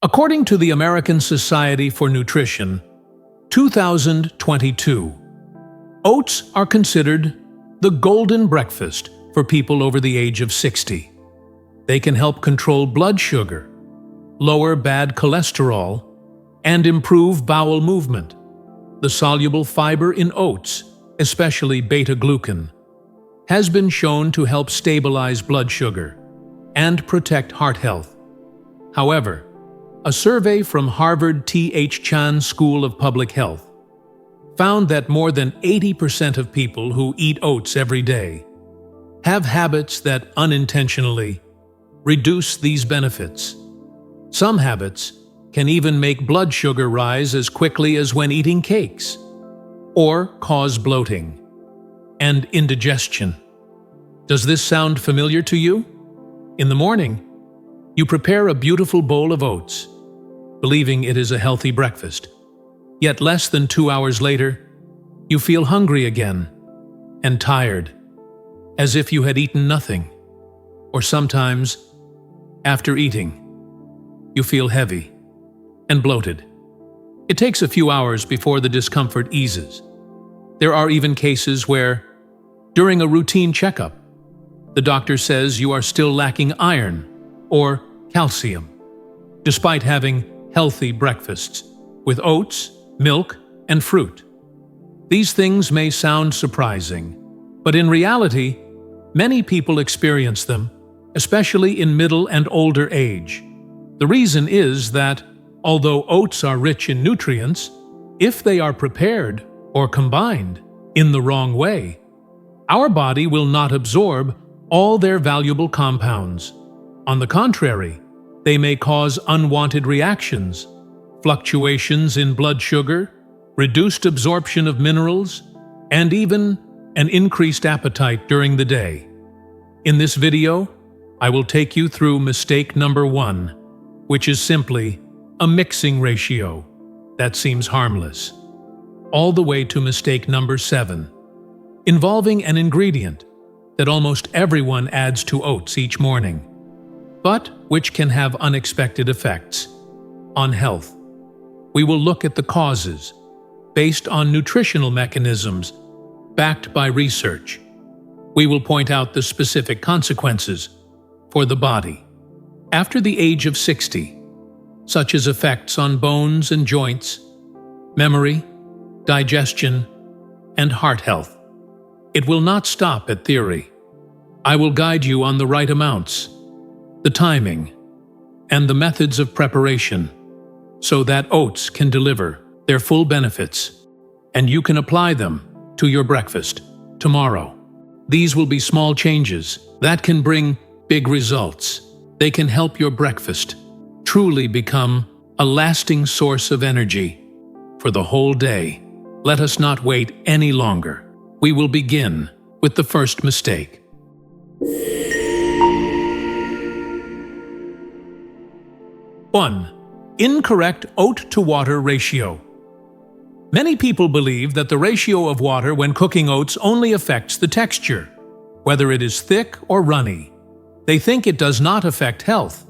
According to the American Society for Nutrition, 2022, oats are considered the golden breakfast for people over the age of 60. They can help control blood sugar, lower bad cholesterol, and improve bowel movement. The soluble fiber in oats, especially beta-glucan, has been shown to help stabilize blood sugar and protect heart health. However, a survey from Harvard T.H. Chan School of Public Health found that more than 80% of people who eat oats every day have habits that unintentionally reduce these benefits. Some habits can even make blood sugar rise as quickly as when eating cakes, or cause bloating and indigestion. Does this sound familiar to you? In the morning, you prepare a beautiful bowl of oats, believing it is a healthy breakfast. Yet less than 2 hours later, you feel hungry again and tired, as if you had eaten nothing. Or sometimes, after eating, you feel heavy and bloated. It takes a few hours before the discomfort eases. There are even cases where, during a routine checkup, the doctor says you are still lacking iron or calcium, despite having healthy breakfasts with oats, milk, and fruit. These things may sound surprising, but in reality, many people experience them, especially in middle and older age. The reason is that, although oats are rich in nutrients, if they are prepared or combined in the wrong way, our body will not absorb all their valuable compounds. On the contrary, they may cause unwanted reactions, fluctuations in blood sugar, reduced absorption of minerals, and even an increased appetite during the day. In this video, I will take you through mistake number 1, which is simply a mixing ratio that seems harmless, all the way to mistake number 7, involving an ingredient that almost everyone adds to oats each morning, but which can have unexpected effects on health. We will look at the causes based on nutritional mechanisms backed by research. We will point out the specific consequences for the body after the age of 60, such as effects on bones and joints, memory, digestion, and heart health. It will not stop at theory. I will guide you on the right amounts, the timing, and the methods of preparation, so that oats can deliver their full benefits, and you can apply them to your breakfast tomorrow. These will be small changes that can bring big results. They can help your breakfast truly become a lasting source of energy for the whole day. Let us not wait any longer. We will begin with the first mistake. 1. Incorrect oat-to-water ratio. Many people believe that the ratio of water when cooking oats only affects the texture, whether it is thick or runny. They think it does not affect health.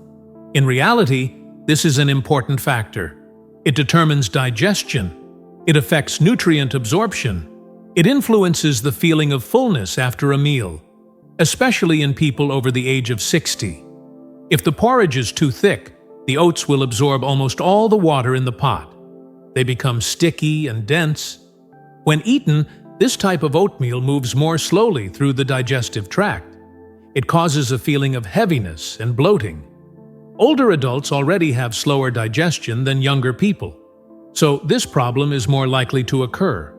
In reality, this is an important factor. It determines digestion. It affects nutrient absorption. It influences the feeling of fullness after a meal, especially in people over the age of 60. If the porridge is too thick, the oats will absorb almost all the water in the pot. They become sticky and dense. When eaten, this type of oatmeal moves more slowly through the digestive tract. It causes a feeling of heaviness and bloating. Older adults already have slower digestion than younger people, so this problem is more likely to occur.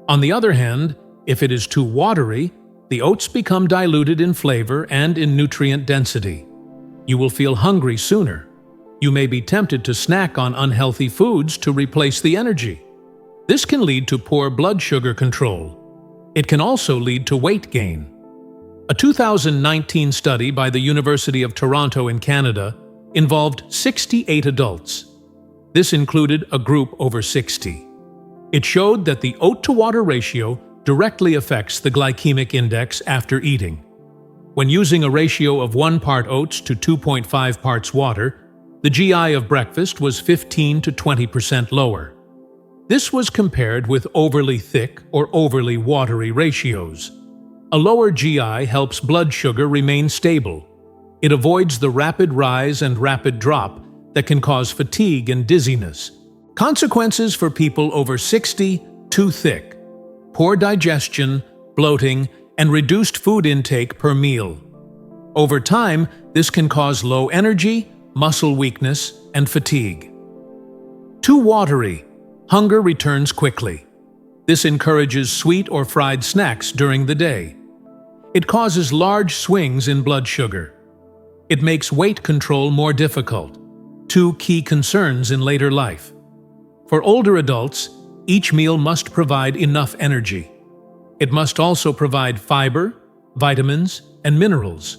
On the other hand, if it is too watery, the oats become diluted in flavor and in nutrient density. You will feel hungry sooner. You may be tempted to snack on unhealthy foods to replace the energy. This can lead to poor blood sugar control. It can also lead to weight gain. A 2019 study by the University of Toronto in Canada involved 68 adults. This included a group over 60. It showed that the oat-to-water ratio directly affects the glycemic index after eating. When using a ratio of 1 part oats to 2.5 parts water, The GI of breakfast was 15 to 20% lower. This was compared with overly thick or overly watery ratios. A lower GI helps blood sugar remain stable. It avoids the rapid rise and rapid drop that can cause fatigue and dizziness. Consequences for people over 60: too thick, poor digestion, bloating, and reduced food intake per meal. Over time, this can cause low energy, muscle weakness, and fatigue. Too watery. Hunger returns quickly. This encourages sweet or fried snacks during the day. It causes large swings in blood sugar. It makes weight control more difficult, two key concerns in later life. For older adults, each meal must provide enough energy. It must also provide fiber, vitamins, and minerals.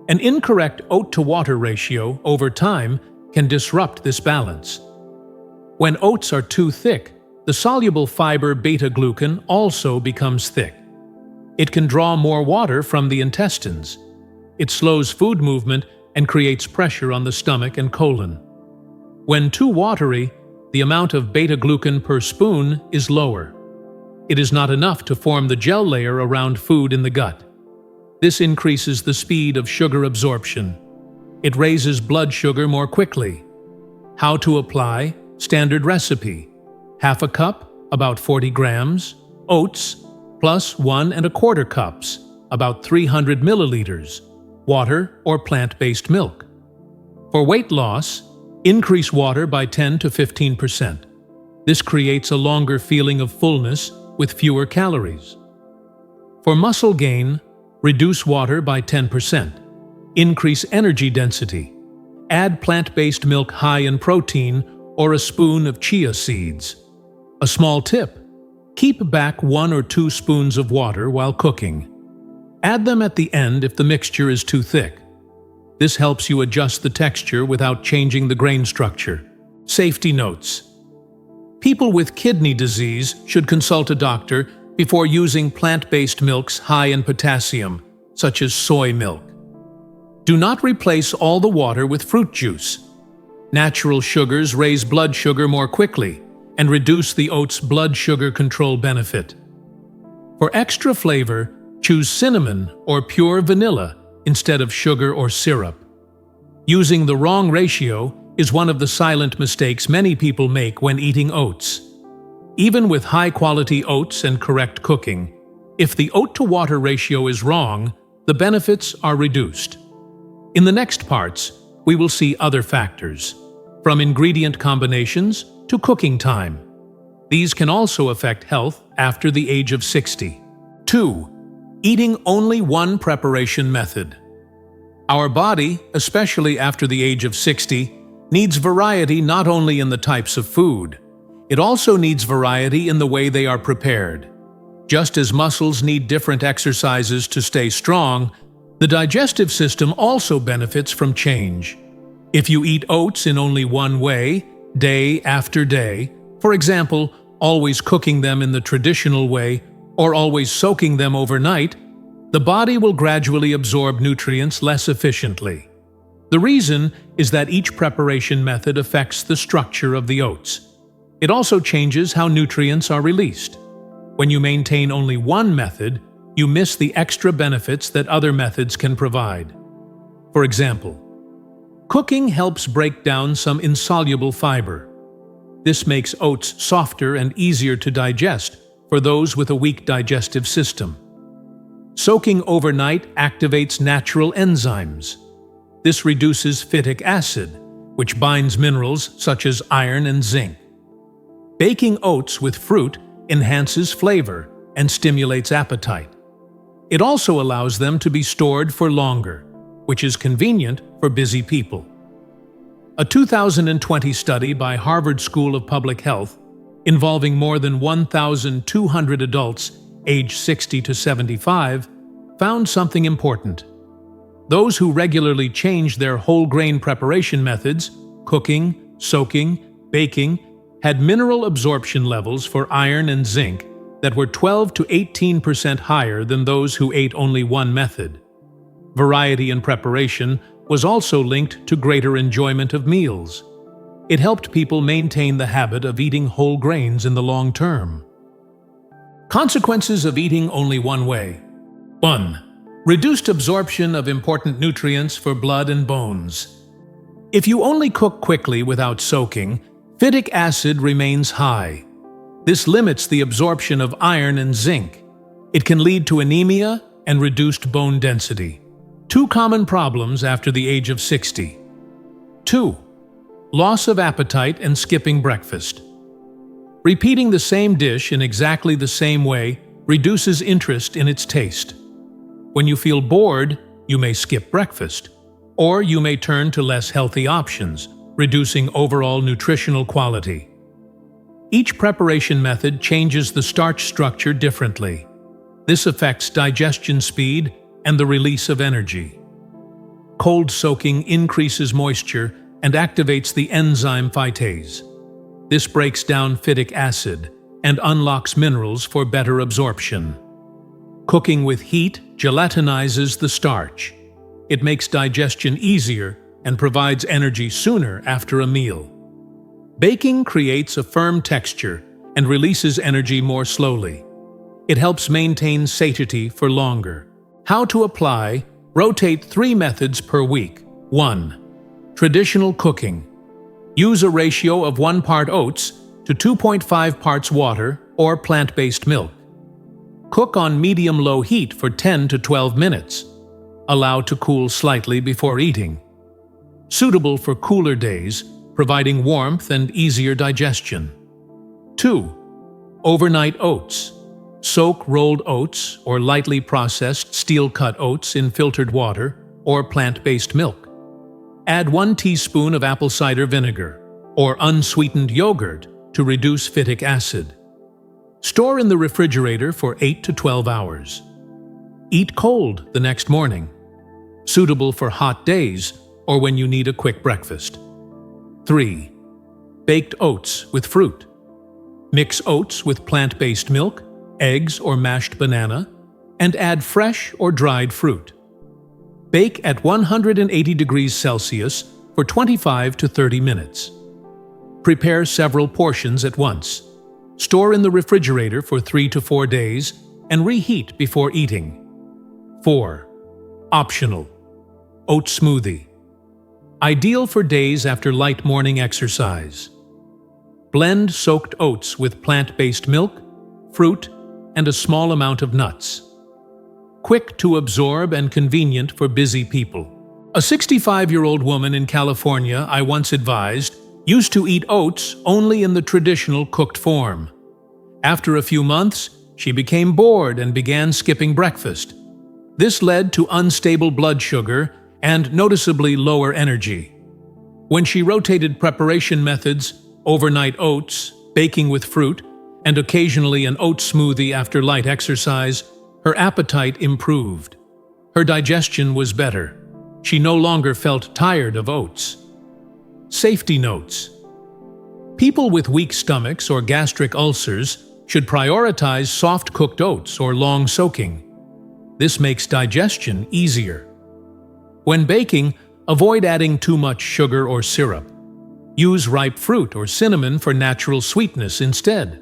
An incorrect oat-to-water ratio over time can disrupt this balance. When oats are too thick, the soluble fiber beta-glucan also becomes thick. It can draw more water from the intestines. It slows food movement and creates pressure on the stomach and colon. When too watery, the amount of beta-glucan per spoon is lower. It is not enough to form the gel layer around food in the gut. This increases the speed of sugar absorption. It raises blood sugar more quickly. How to apply? Standard recipe: half a cup, about 40 grams, oats, plus 1¼ cups, about 300 milliliters, water or plant-based milk. For weight loss, increase water by 10 to 15%. This creates a longer feeling of fullness with fewer calories. For muscle gain, reduce water by 10%. Increase energy density. Add plant-based milk high in protein or a spoon of chia seeds. A small tip: keep back 1 or 2 spoons of water while cooking. Add them at the end if the mixture is too thick. This helps you adjust the texture without changing the grain structure. Safety notes: people with kidney disease should consult a doctor before using plant-based milks high in potassium, such as soy milk. Do not replace all the water with fruit juice. Natural sugars raise blood sugar more quickly and reduce the oats' blood sugar control benefit. For extra flavor, choose cinnamon or pure vanilla instead of sugar or syrup. Using the wrong ratio is one of the silent mistakes many people make when eating oats. Even with high-quality oats and correct cooking, if the oat-to-water ratio is wrong, the benefits are reduced. In the next parts, we will see other factors, from ingredient combinations to cooking time. These can also affect health after the age of 60. 2. Eating only one preparation method. Our body, especially after the age of 60, needs variety not only in the types of food. It also needs variety in the way they are prepared. Just as muscles need different exercises to stay strong, the digestive system also benefits from change. If you eat oats in only one way, day after day, for example, always cooking them in the traditional way or always soaking them overnight, the body will gradually absorb nutrients less efficiently. The reason is that each preparation method affects the structure of the oats. It also changes how nutrients are released. When you maintain only one method, you miss the extra benefits that other methods can provide. For example, cooking helps break down some insoluble fiber. This makes oats softer and easier to digest for those with a weak digestive system. Soaking overnight activates natural enzymes. This reduces phytic acid, which binds minerals such as iron and zinc. Baking oats with fruit enhances flavor and stimulates appetite. It also allows them to be stored for longer, which is convenient for busy people. A 2020 study by Harvard School of Public Health, involving more than 1,200 adults aged 60 to 75, found something important. Those who regularly changed their whole grain preparation methods, cooking, soaking, baking, had mineral absorption levels for iron and zinc that were 12 to 18% higher than those who ate only one method. Variety in preparation was also linked to greater enjoyment of meals. It helped people maintain the habit of eating whole grains in the long term. Consequences of eating only one way. 1. Reduced absorption of important nutrients for blood and bones. If you only cook quickly without soaking, phytic acid remains high. This limits the absorption of iron and zinc. It can lead to anemia and reduced bone density. Two common problems after the age of 60. 2. Loss of appetite and skipping breakfast. Repeating the same dish in exactly the same way reduces interest in its taste. When you feel bored, you may skip breakfast, or you may turn to less healthy options, reducing overall nutritional quality. Each preparation method changes the starch structure differently. This affects digestion speed and the release of energy. Cold soaking increases moisture and activates the enzyme phytase. This breaks down phytic acid and unlocks minerals for better absorption. Cooking with heat gelatinizes the starch. It makes digestion easier and provides energy sooner after a meal. Baking creates a firm texture and releases energy more slowly. It helps maintain satiety for longer. How to apply: rotate 3 methods per week. 1. Traditional cooking. Use a ratio of 1 part oats to 2.5 parts water or plant-based milk. Cook on medium-low heat for 10 to 12 minutes. Allow to cool slightly before eating. Suitable for cooler days, providing warmth and easier digestion. 2. Overnight oats. Soak rolled oats or lightly processed steel-cut oats in filtered water or plant-based milk. Add 1 teaspoon of apple cider vinegar or unsweetened yogurt to reduce phytic acid. Store in the refrigerator for 8 to 12 hours. Eat cold the next morning. Suitable for hot days or when you need a quick breakfast. 3. Baked oats with fruit. Mix oats with plant-based milk, eggs or mashed banana, and add fresh or dried fruit. Bake at 180 degrees Celsius for 25 to 30 minutes. Prepare several portions at once. Store in the refrigerator for 3 to 4 days and reheat before eating. 4. Optional. Oat smoothie. Ideal for days after light morning exercise. Blend soaked oats with plant-based milk, fruit, and a small amount of nuts. Quick to absorb and convenient for busy people. A 65-year-old woman in California I once advised used to eat oats only in the traditional cooked form. After a few months, she became bored and began skipping breakfast. This led to unstable blood sugar and noticeably lower energy. When she rotated preparation methods, overnight oats, baking with fruit, and occasionally an oat smoothie after light exercise, her appetite improved. Her digestion was better. She no longer felt tired of oats. Safety notes. People with weak stomachs or gastric ulcers should prioritize soft-cooked oats or long soaking. This makes digestion easier. When baking, avoid adding too much sugar or syrup. Use ripe fruit or cinnamon for natural sweetness instead.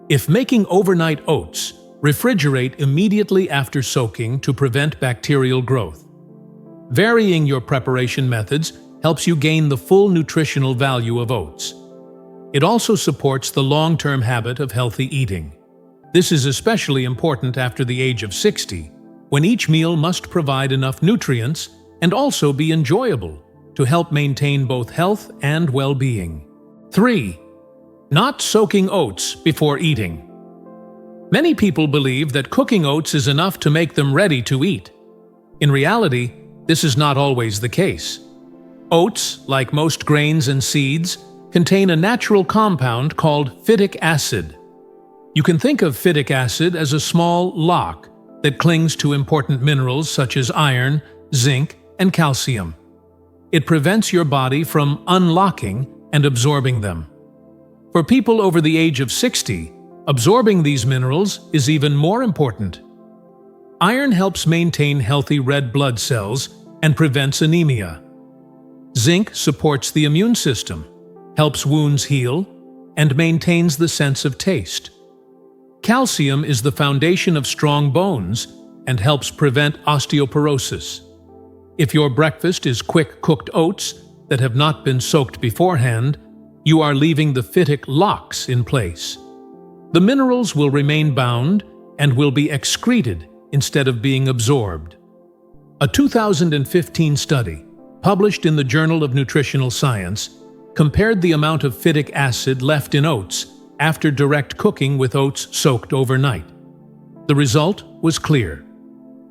If making overnight oats, refrigerate immediately after soaking to prevent bacterial growth. Varying your preparation methods helps you gain the full nutritional value of oats. It also supports the long-term habit of healthy eating. This is especially important after the age of 60, when each meal must provide enough nutrients and also be enjoyable to help maintain both health and well-being. 3. Not soaking oats before eating. Many people believe that cooking oats is enough to make them ready to eat. In reality, this is not always the case. Oats, like most grains and seeds, contain a natural compound called phytic acid. You can think of phytic acid as a small lock that clings to important minerals such as iron, zinc, and calcium. It prevents your body from unlocking and absorbing them. For people over the age of 60, absorbing these minerals is even more important. Iron helps maintain healthy red blood cells and prevents anemia. Zinc supports the immune system, helps wounds heal, and maintains the sense of taste. Calcium is the foundation of strong bones and helps prevent osteoporosis. If your breakfast is quick-cooked oats that have not been soaked beforehand, you are leaving the phytic locks in place. The minerals will remain bound and will be excreted instead of being absorbed. A 2015 study, published in the Journal of Nutritional Science, compared the amount of phytic acid left in oats after direct cooking with oats soaked overnight. The result was clear.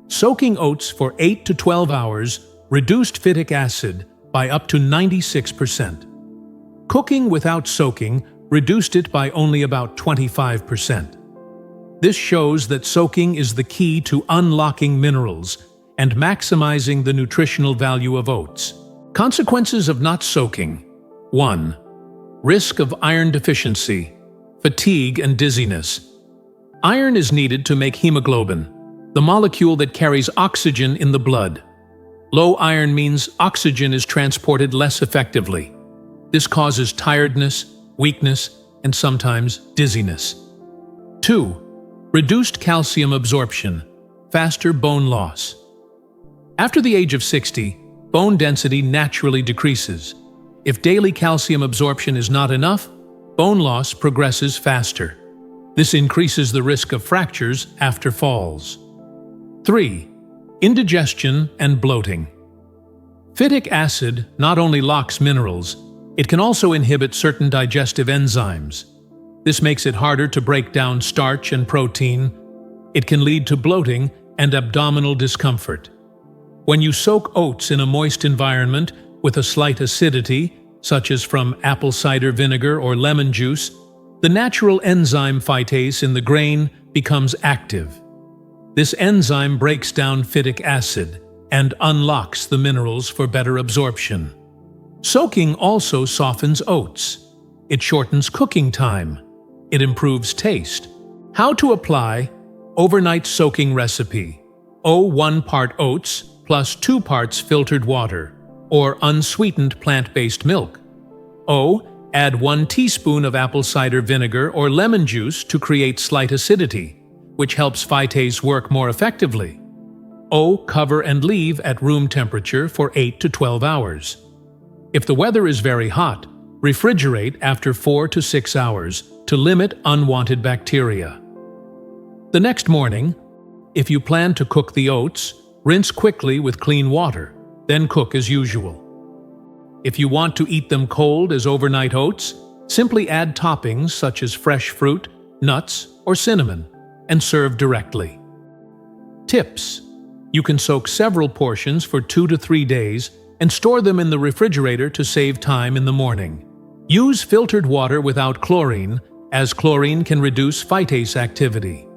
Soaking oats for 8 to 12 hours reduced phytic acid by up to 96%. Cooking without soaking reduced it by only about 25%. This shows that soaking is the key to unlocking minerals and maximizing the nutritional value of oats. Consequences of not soaking: 1. Risk of iron deficiency, fatigue, and dizziness. Iron is needed to make hemoglobin, the molecule that carries oxygen in the blood. Low iron means oxygen is transported less effectively. This causes tiredness, weakness, and sometimes dizziness. 2. Reduced calcium absorption, faster bone loss. After the age of 60, bone density naturally decreases. If daily calcium absorption is not enough, bone loss progresses faster. This increases the risk of fractures after falls. 3. Indigestion and bloating. Phytic acid not only locks minerals, it can also inhibit certain digestive enzymes. This makes it harder to break down starch and protein. It can lead to bloating and abdominal discomfort. When you soak oats in a moist environment with a slight acidity, such as from apple cider vinegar or lemon juice, the natural enzyme phytase in the grain becomes active. This enzyme breaks down phytic acid and unlocks the minerals for better absorption. Soaking also softens oats. It shortens cooking time. It improves taste. How to apply overnight soaking recipe: 1 part oats plus 2 parts filtered water or unsweetened plant-based milk. Add 1 teaspoon of apple cider vinegar or lemon juice to create slight acidity, which helps phytase work more effectively. Cover and leave at room temperature for 8 to 12 hours. If the weather is very hot, refrigerate after 4 to 6 hours to limit unwanted bacteria. The next morning, if you plan to cook the oats, rinse quickly with clean water, then cook as usual. If you want to eat them cold as overnight oats, simply add toppings such as fresh fruit, nuts, or cinnamon, and serve directly. Tips: you can soak several portions for 2 to 3 days and store them in the refrigerator to save time in the morning. Use filtered water without chlorine, as chlorine can reduce phytase activity.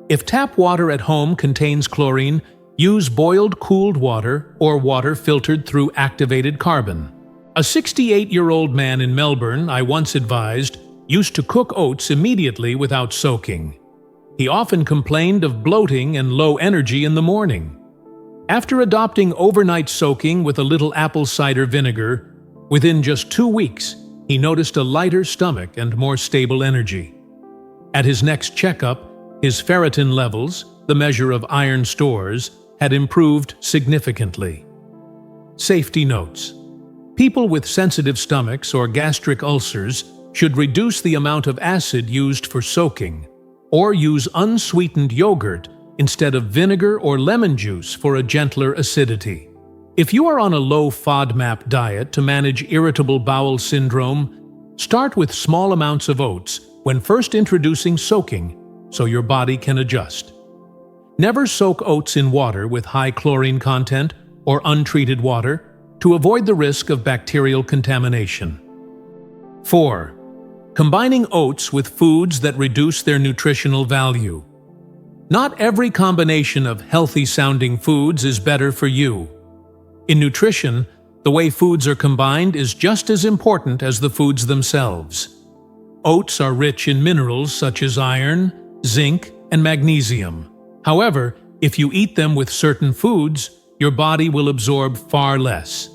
If tap water at home contains chlorine, use boiled cooled water or water filtered through activated carbon. A 68-year-old man in Melbourne I once advised used to cook oats immediately without soaking. He often complained of bloating and low energy in the morning. After adopting overnight soaking with a little apple cider vinegar, within just 2 weeks, he noticed a lighter stomach and more stable energy. At his next checkup, his ferritin levels, the measure of iron stores, had improved significantly. Safety notes: people with sensitive stomachs or gastric ulcers should reduce the amount of acid used for soaking, or use unsweetened yogurt instead of vinegar or lemon juice for a gentler acidity. If you are on a low FODMAP diet to manage irritable bowel syndrome, start with small amounts of oats when first introducing soaking so your body can adjust. Never soak oats in water with high chlorine content or untreated water to avoid the risk of bacterial contamination. 4. Combining oats with foods that reduce their nutritional value. Not every combination of healthy-sounding foods is better for you. In nutrition, the way foods are combined is just as important as the foods themselves. Oats are rich in minerals such as iron, zinc, and magnesium. However, if you eat them with certain foods, your body will absorb far less.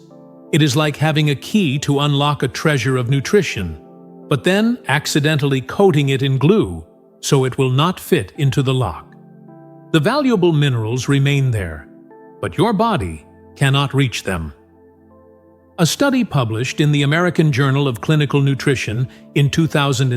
It is like having a key to unlock a treasure of nutrition, but then accidentally coating it in glue so it will not fit into the lock. The valuable minerals remain there, but your body cannot reach them. A study published in the American Journal of Clinical Nutrition in 2000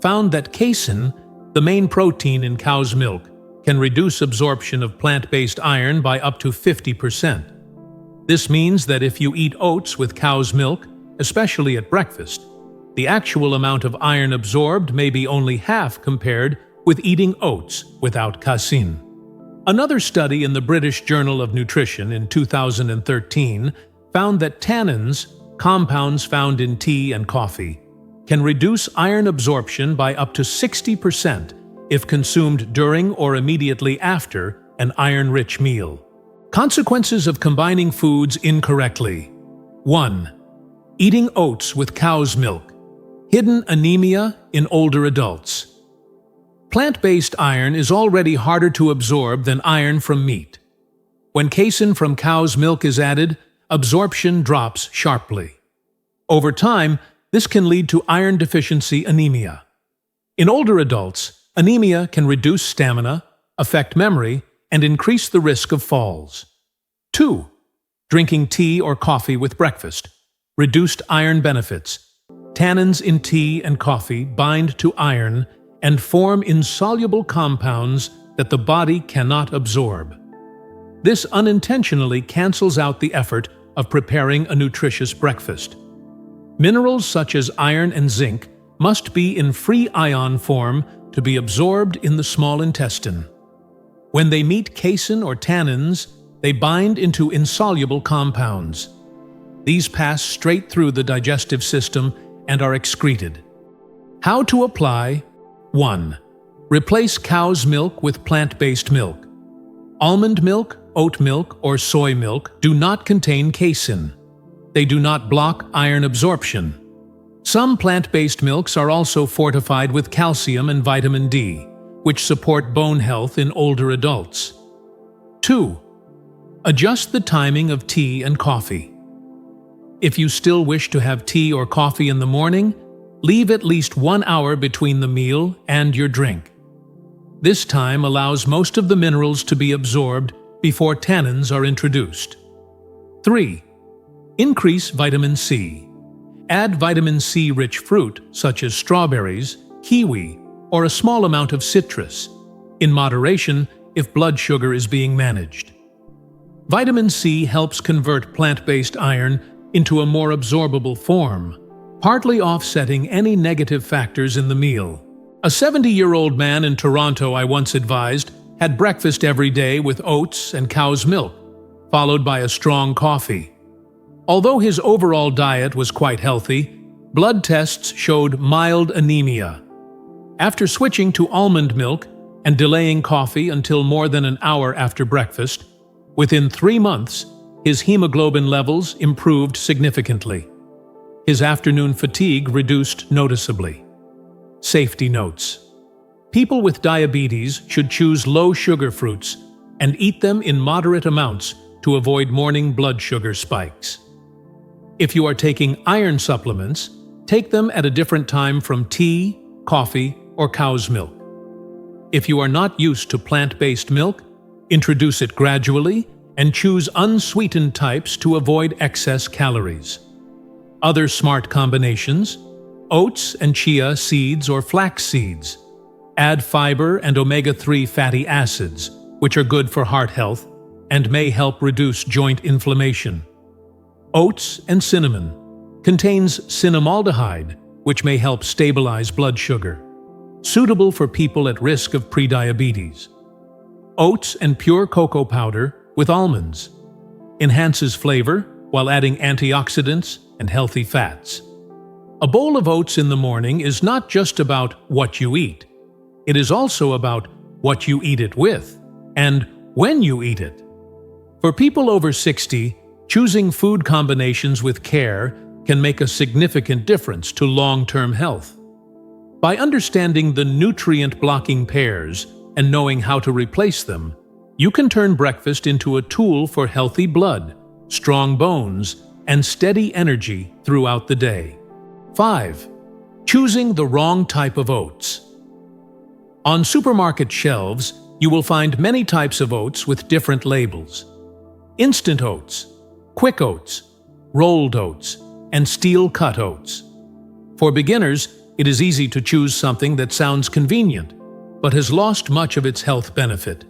found that casein, the main protein in cow's milk, can reduce absorption of plant-based iron by up to 50%. This means that if you eat oats with cow's milk, especially at breakfast, the actual amount of iron absorbed may be only half compared with eating oats without casein. Another study in the British Journal of Nutrition in 2013 found that tannins, compounds found in tea and coffee, can reduce iron absorption by up to 60% if consumed during or immediately after an iron-rich meal. Consequences of combining foods incorrectly. 1. Eating oats with cow's milk. Hidden anemia in older adults. Plant-based iron is already harder to absorb than iron from meat. When casein from cow's milk is added, absorption drops sharply. Over time, this can lead to iron deficiency anemia. In older adults, anemia can reduce stamina, affect memory, and increase the risk of falls. 2. Drinking tea or coffee with breakfast. Reduced iron benefits. Tannins in tea and coffee bind to iron and form insoluble compounds that the body cannot absorb. This unintentionally cancels out the effort of preparing a nutritious breakfast. Minerals such as iron and zinc must be in free ion form to be absorbed in the small intestine. When they meet casein or tannins, they bind into insoluble compounds. These pass straight through the digestive system and are excreted. How to apply? 1. Replace cow's milk with plant-based milk. Almond milk, oat milk, or soy milk do not contain casein. They do not block iron absorption. Some plant-based milks are also fortified with calcium and vitamin D, which support bone health in older adults. 2. Adjust the timing of tea and coffee. If you still wish to have tea or coffee in the morning, leave at least 1 hour between the meal and your drink. This time allows most of the minerals to be absorbed before tannins are introduced. 3. Increase vitamin C. Add vitamin C-rich fruit such as strawberries, kiwi, or a small amount of citrus, in moderation if blood sugar is being managed. Vitamin C helps convert plant-based iron into a more absorbable form, partly offsetting any negative factors in the meal. A 70-year-old man in Toronto I once advised had breakfast every day with oats and cow's milk, followed by a strong coffee. Although his overall diet was quite healthy, blood tests showed mild anemia. After switching to almond milk and delaying coffee until more than an hour after breakfast, within 3 months, his hemoglobin levels improved significantly. His afternoon fatigue reduced noticeably. Safety notes. People with diabetes should choose low-sugar fruits and eat them in moderate amounts to avoid morning blood sugar spikes. If you are taking iron supplements, take them at a different time from tea, coffee, or cow's milk. If you are not used to plant-based milk, introduce it gradually and choose unsweetened types to avoid excess calories. Other smart combinations: oats and chia seeds or flax seeds. Add fiber and omega-3 fatty acids, which are good for heart health and may help reduce joint inflammation. Oats and cinnamon contains cinnamaldehyde, which may help stabilize blood sugar. Suitable for people at risk of prediabetes. Oats and pure cocoa powder with almonds. Enhances flavor while adding antioxidants and healthy fats. A bowl of oats in the morning is not just about what you eat. It is also about what you eat it with and when you eat it. For people over 60, choosing food combinations with care can make a significant difference to long-term health. By understanding the nutrient-blocking pairs and knowing how to replace them, You can turn breakfast into a tool for healthy blood, strong bones, and steady energy throughout the day. 5. Choosing the wrong type of oats. On supermarket shelves, you will find many types of oats with different labels. Instant oats, quick oats, rolled oats, and steel-cut oats. For beginners, it is easy to choose something that sounds convenient, but has lost much of its health benefit.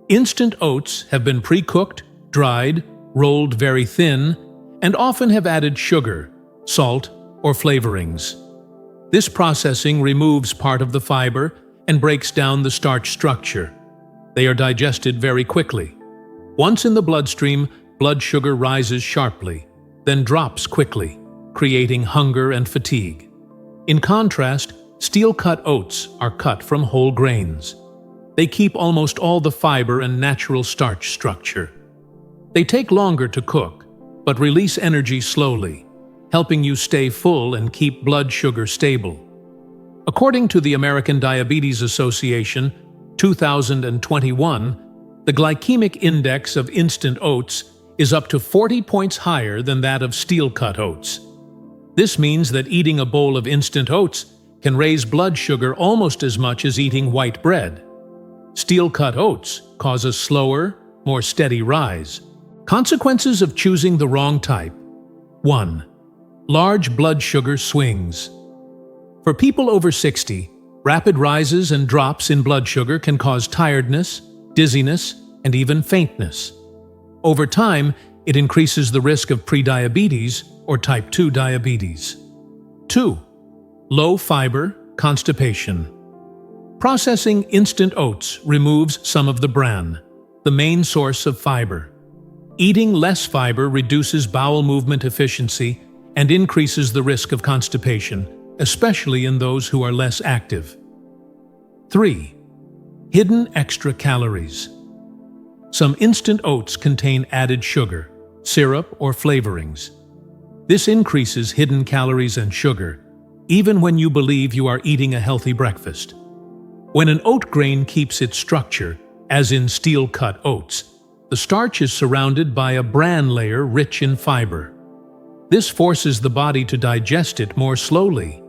Instant oats have been pre-cooked, dried, rolled very thin, and often have added sugar, salt, or flavorings. This processing removes part of the fiber and breaks down the starch structure. They are digested very quickly. Once in the bloodstream, blood sugar rises sharply, then drops quickly, creating hunger and fatigue. In contrast, steel-cut oats are cut from whole grains. They keep almost all the fiber and natural starch structure. They take longer to cook, but release energy slowly, helping you stay full and keep blood sugar stable. According to the American Diabetes Association, 2021, the glycemic index of instant oats is up to 40 points higher than that of steel-cut oats. This means that eating a bowl of instant oats can raise blood sugar almost as much as eating white bread. Steel-cut oats cause a slower, more steady rise. Consequences of choosing the wrong type. 1. Large blood sugar swings. For people over 60, rapid rises and drops in blood sugar can cause tiredness, dizziness, and even faintness. Over time, it increases the risk of prediabetes or type 2 diabetes. 2. Low fiber, constipation. Processing instant oats removes some of the bran, the main source of fiber. Eating less fiber reduces bowel movement efficiency and increases the risk of constipation, especially in those who are less active. 3. Hidden extra calories. Some instant oats contain added sugar, syrup, or flavorings. This increases hidden calories and sugar, even when you believe you are eating a healthy breakfast. When an oat grain keeps its structure, as in steel-cut oats, the starch is surrounded by a bran layer rich in fiber. This forces the body to digest it more slowly.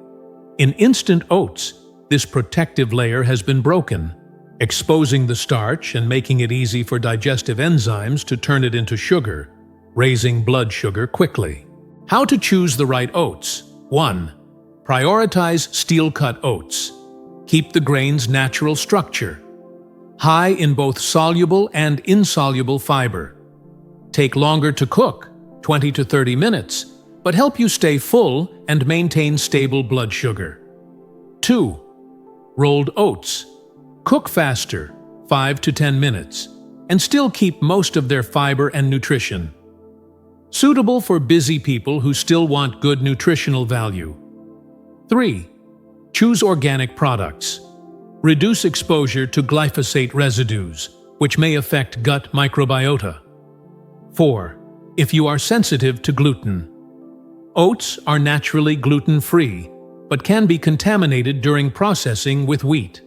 In instant oats, this protective layer has been broken, exposing the starch and making it easy for digestive enzymes to turn it into sugar, raising blood sugar quickly. How to choose the right oats. 1. Prioritize steel-cut oats. Keep the grain's natural structure. High in both soluble and insoluble fiber. Take longer to cook, 20 to 30 minutes, but help you stay full and maintain stable blood sugar. 2. Rolled oats. Cook faster, 5 to 10 minutes, and still keep most of their fiber and nutrition. Suitable for busy people who still want good nutritional value. 3. Choose organic products. Reduce exposure to glyphosate residues, which may affect gut microbiota. 4. If you are sensitive to gluten. Oats are naturally gluten-free, but can be contaminated during processing with wheat.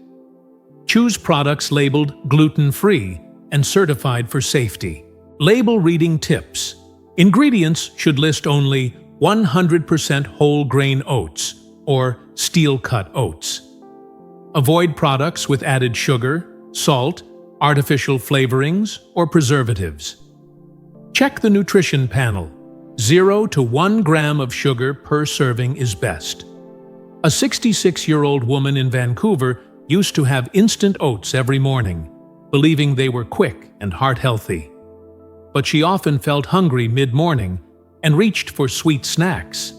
Choose products labeled gluten-free and certified for safety. Label reading tips. Ingredients should list only 100% whole grain oats or steel-cut oats. Avoid products with added sugar, salt, artificial flavorings, or preservatives. Check the nutrition panel. 0 to 1 gram of sugar per serving is best. A 66-year-old woman in Vancouver used to have instant oats every morning, believing they were quick and heart-healthy. But she often felt hungry mid-morning and reached for sweet snacks.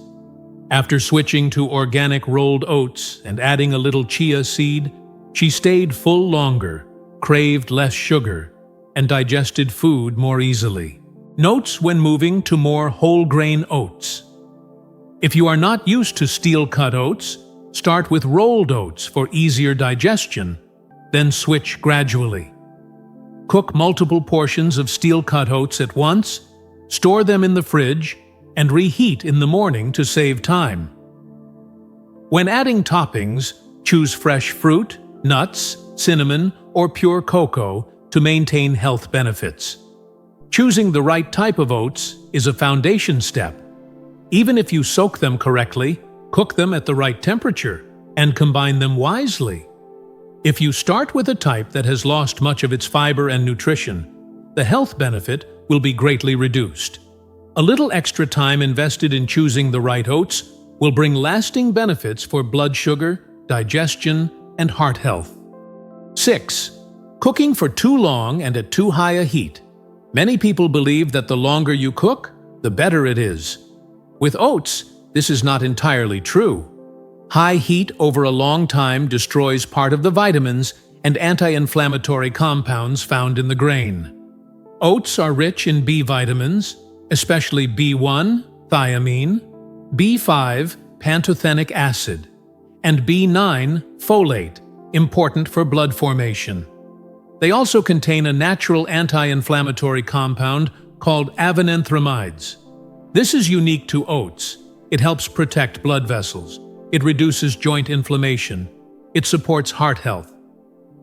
After switching to organic rolled oats and adding a little chia seed, she stayed full longer, craved less sugar, and digested food more easily. Notes when moving to more whole grain oats. If you are not used to steel-cut oats, start with rolled oats for easier digestion, then switch gradually. Cook multiple portions of steel-cut oats at once, store them in the fridge, and reheat in the morning to save time. When adding toppings, choose fresh fruit, nuts, cinnamon, or pure cocoa to to maintain health benefits. Choosing the right type of oats is a foundation step. Even if you soak them correctly, cook them at the right temperature, and combine them wisely. If you start with a type that has lost much of its fiber and nutrition, the health benefit will be greatly reduced. A little extra time invested in choosing the right oats will bring lasting benefits for blood sugar, digestion, and heart health. 6. Cooking for too long and at too high a heat. Many people believe that the longer you cook, the better it is. With oats, this is not entirely true. High heat over a long time destroys part of the vitamins and anti-inflammatory compounds found in the grain. Oats are rich in B vitamins, especially B1, thiamine, B5, pantothenic acid, and B9, folate, important for blood formation. They also contain a natural anti-inflammatory compound called avenanthramides. This is unique to oats. It helps protect blood vessels. It reduces joint inflammation. It supports heart health.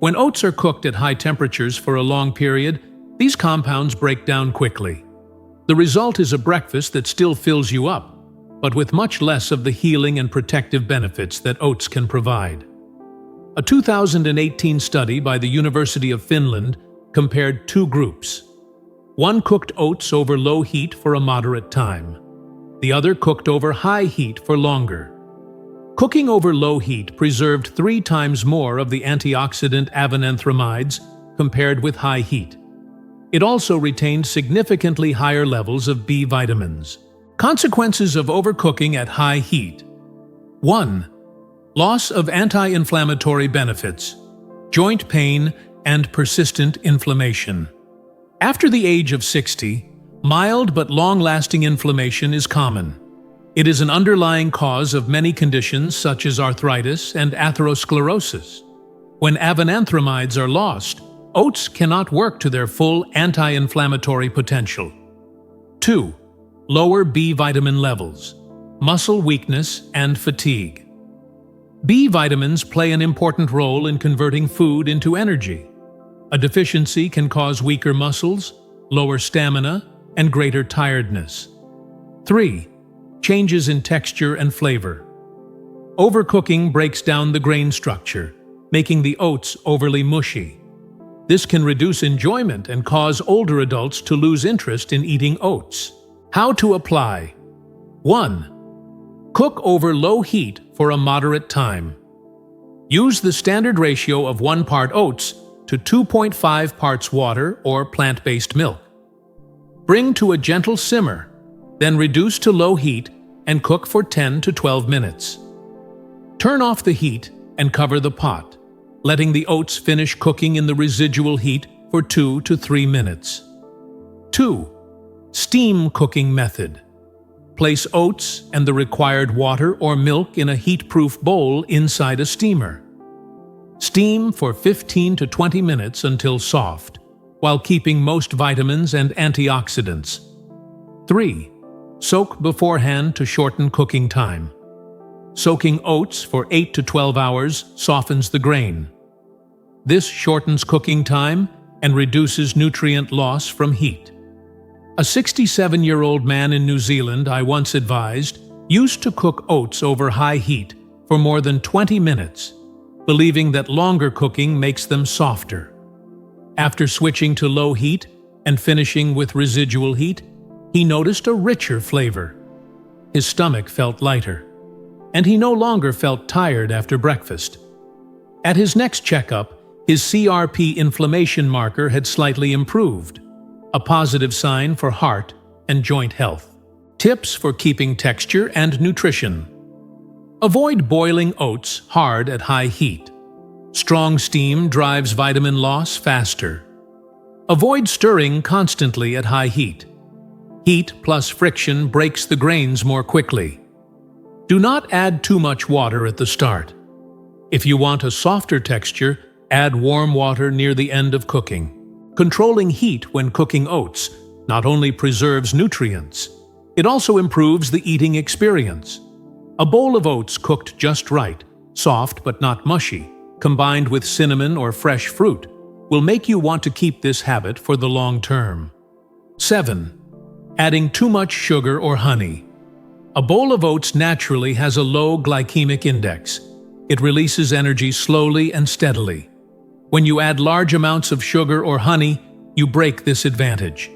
When oats are cooked at high temperatures for a long period, these compounds break down quickly. The result is a breakfast that still fills you up, but with much less of the healing and protective benefits that oats can provide. A 2018 study by the University of Finland compared two groups. One cooked oats over low heat for a moderate time. The other cooked over high heat for longer. Cooking over low heat preserved 3 times more of the antioxidant avenanthramides compared with high heat. It also retained significantly higher levels of B vitamins. Consequences of overcooking at high heat. 1. Loss of anti-inflammatory benefits, joint pain, and persistent inflammation. After the age of 60, mild but long-lasting inflammation is common. It is an underlying cause of many conditions such as arthritis and atherosclerosis. When avenanthramides are lost, oats cannot work to their full anti-inflammatory potential. 2. Lower B vitamin levels, muscle weakness, and fatigue. B vitamins play an important role in converting food into energy. A deficiency can cause weaker muscles, lower stamina, and greater tiredness. 3. Changes in texture and flavor. Overcooking breaks down the grain structure, making the oats overly mushy. This can reduce enjoyment and cause older adults to lose interest in eating oats. How to apply. 1. Cook over low heat for a moderate time. Use the standard ratio of 1 part oats to 2.5 parts water or plant-based milk. Bring to a gentle simmer, then reduce to low heat and cook for 10 to 12 minutes. Turn off the heat and cover the pot, letting the oats finish cooking in the residual heat for 2 to 3 minutes. 2. Steam cooking method. Place oats and the required water or milk in a heat-proof bowl inside a steamer. Steam for 15 to 20 minutes until soft, while keeping most vitamins and antioxidants. 3. Soak beforehand to shorten cooking time. Soaking oats for 8 to 12 hours softens the grain. This shortens cooking time and reduces nutrient loss from heat. A 67-year-old man in New Zealand I once advised used to cook oats over high heat for more than 20 minutes, believing that longer cooking makes them softer. After switching to low heat and finishing with residual heat, he noticed a richer flavor. His stomach felt lighter, and he no longer felt tired after breakfast. At his next checkup, his CRP inflammation marker had slightly improved, a positive sign for heart and joint health. Tips for keeping texture and nutrition. Avoid boiling oats hard at high heat. Strong steam drives vitamin loss faster. Avoid stirring constantly at high heat. Heat plus friction breaks the grains more quickly. Do not add too much water at the start. If you want a softer texture, add warm water near the end of cooking. Controlling heat when cooking oats not only preserves nutrients, it also improves the eating experience. A bowl of oats cooked just right, soft but not mushy, combined with cinnamon or fresh fruit, will make you want to keep this habit for the long term. 7. Adding too much sugar or honey. A bowl of oats naturally has a low glycemic index. It releases energy slowly and steadily. When you add large amounts of sugar or honey, you break this advantage.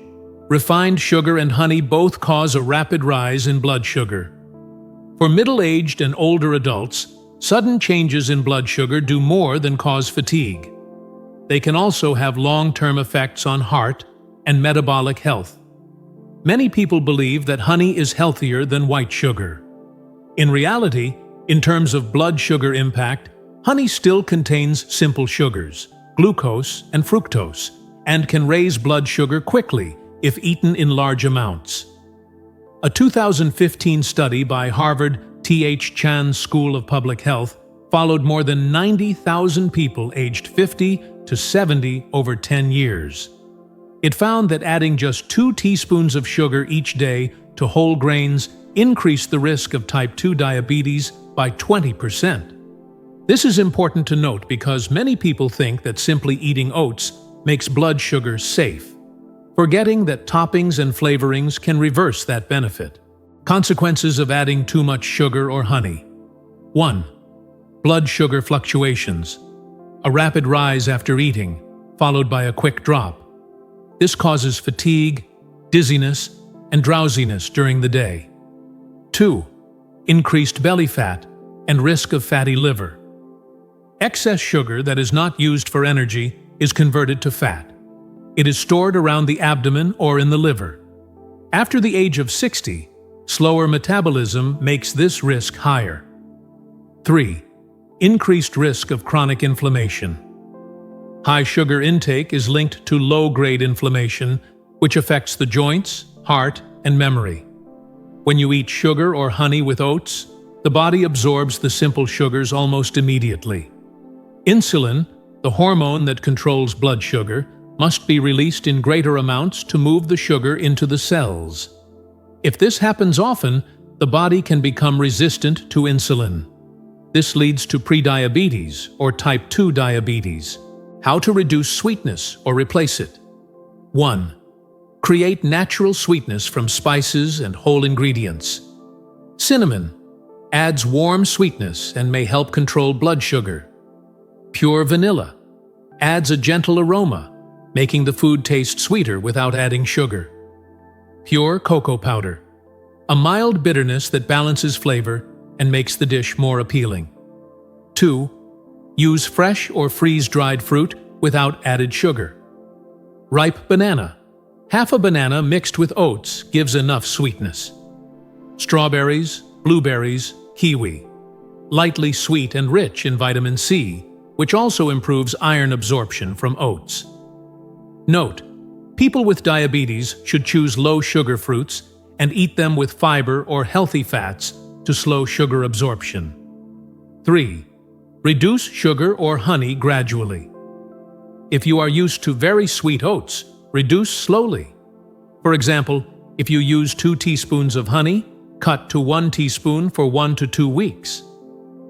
Refined sugar and honey both cause a rapid rise in blood sugar. For middle-aged and older adults, sudden changes in blood sugar do more than cause fatigue. They can also have long-term effects on heart and metabolic health. Many people believe that honey is healthier than white sugar. In reality, in terms of blood sugar impact, honey still contains simple sugars, glucose and fructose, and can raise blood sugar quickly if eaten in large amounts. A 2015 study by Harvard T.H. Chan School of Public Health followed more than 90,000 people aged 50 to 70 over 10 years. It found that adding just 2 teaspoons of sugar each day to whole grains increased the risk of type 2 diabetes by 20%. This is important to note because many people think that simply eating oats makes blood sugar safe, forgetting that toppings and flavorings can reverse that benefit. Consequences of adding too much sugar or honey. 1. Blood sugar fluctuations. A rapid rise after eating, followed by a quick drop. This causes fatigue, dizziness, and drowsiness during the day. 2. Increased belly fat and risk of fatty liver. Excess sugar that is not used for energy is converted to fat. It is stored around the abdomen or in the liver. After the age of 60, slower metabolism makes this risk higher. 3. Increased risk of chronic inflammation. High sugar intake is linked to low-grade inflammation, which affects the joints, heart, and memory. When you eat sugar or honey with oats, the body absorbs the simple sugars almost immediately. Insulin, the hormone that controls blood sugar, must be released in greater amounts to move the sugar into the cells. If this happens often, the body can become resistant to insulin. This leads to prediabetes or type 2 diabetes. How to reduce sweetness or replace it. 1. Create natural sweetness from spices and whole ingredients. Cinnamon adds warm sweetness and may help control blood sugar. Pure vanilla adds a gentle aroma, making the food taste sweeter without adding sugar. Pure cocoa powder, a mild bitterness that balances flavor and makes the dish more appealing. 2. Use fresh or freeze-dried fruit without added sugar. Ripe banana. Half a banana mixed with oats gives enough sweetness. Strawberries, blueberries, kiwi. Lightly sweet and rich in vitamin C, which also improves iron absorption from oats. Note: people with diabetes should choose low-sugar fruits and eat them with fiber or healthy fats to slow sugar absorption. 3. Reduce sugar or honey gradually. If you are used to very sweet oats, reduce slowly. For example, if you use 2 teaspoons of honey, cut to 1 teaspoon for 1 to 2 weeks.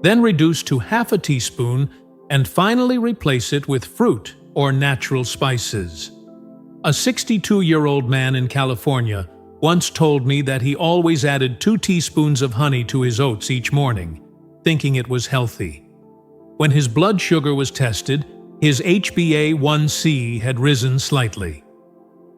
Then reduce to half a teaspoon and finally replace it with fruit or natural spices. A 62-year-old man in California once told me that he always added 2 teaspoons of honey to his oats each morning, thinking it was healthy. When his blood sugar was tested, his HbA1c had risen slightly.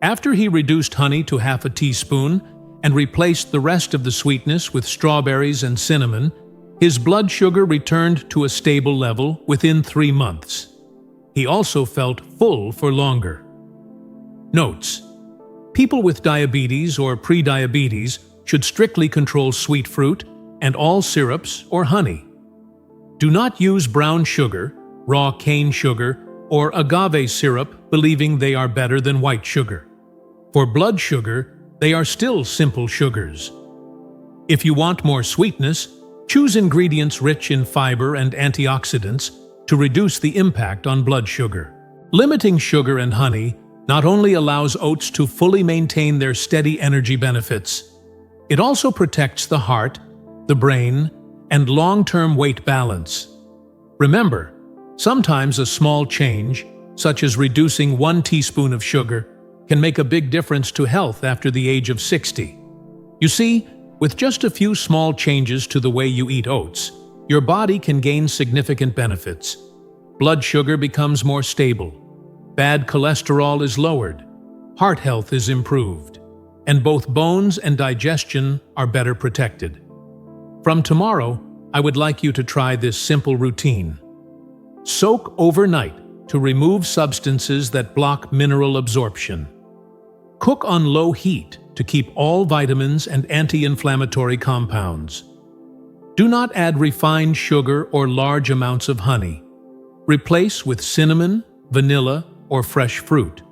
After he reduced honey to half a teaspoon and replaced the rest of the sweetness with strawberries and cinnamon, his blood sugar returned to a stable level within 3 months. He also felt full for longer. Notes: people with diabetes or prediabetes should strictly control sweet fruit and all syrups or honey. Do not use brown sugar, raw cane sugar, or agave syrup believing they are better than white sugar. For blood sugar, they are still simple sugars. If you want more sweetness, choose ingredients rich in fiber and antioxidants to reduce the impact on blood sugar. Limiting sugar and honey not only allows oats to fully maintain their steady energy benefits, it also protects the heart, the brain, and long-term weight balance. Remember, sometimes a small change, such as reducing 1 teaspoon of sugar, can make a big difference to health after the age of 60. You see, with just a few small changes to the way you eat oats, your body can gain significant benefits. Blood sugar becomes more stable, bad cholesterol is lowered, heart health is improved, and both bones and digestion are better protected. From tomorrow, I would like you to try this simple routine. Soak overnight to remove substances that block mineral absorption. Cook on low heat to keep all vitamins and anti-inflammatory compounds. Do not add refined sugar or large amounts of honey. Replace with cinnamon, vanilla, or fresh fruit.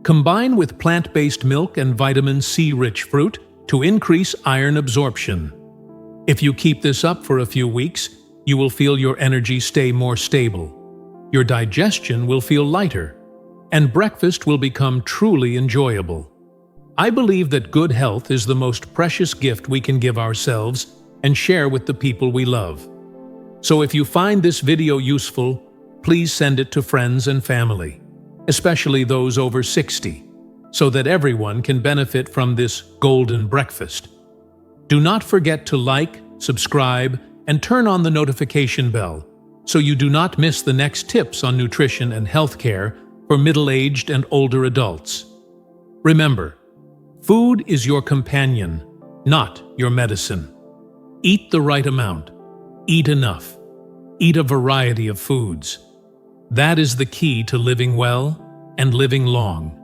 Combine with plant-based milk and vitamin C-rich fruit to increase iron absorption. If you keep this up for a few weeks, you will feel your energy stay more stable. Your digestion will feel lighter, and breakfast will become truly enjoyable. I believe that good health is the most precious gift we can give ourselves and share with the people we love. So if you find this video useful, please send it to friends and family, especially those over 60, so that everyone can benefit from this golden breakfast. Do not forget to like, subscribe, and turn on the notification bell so you do not miss the next tips on nutrition and healthcare for middle-aged and older adults. Remember, food is your companion, not your medicine. Eat the right amount. Eat enough. Eat a variety of foods. That is the key to living well and living long.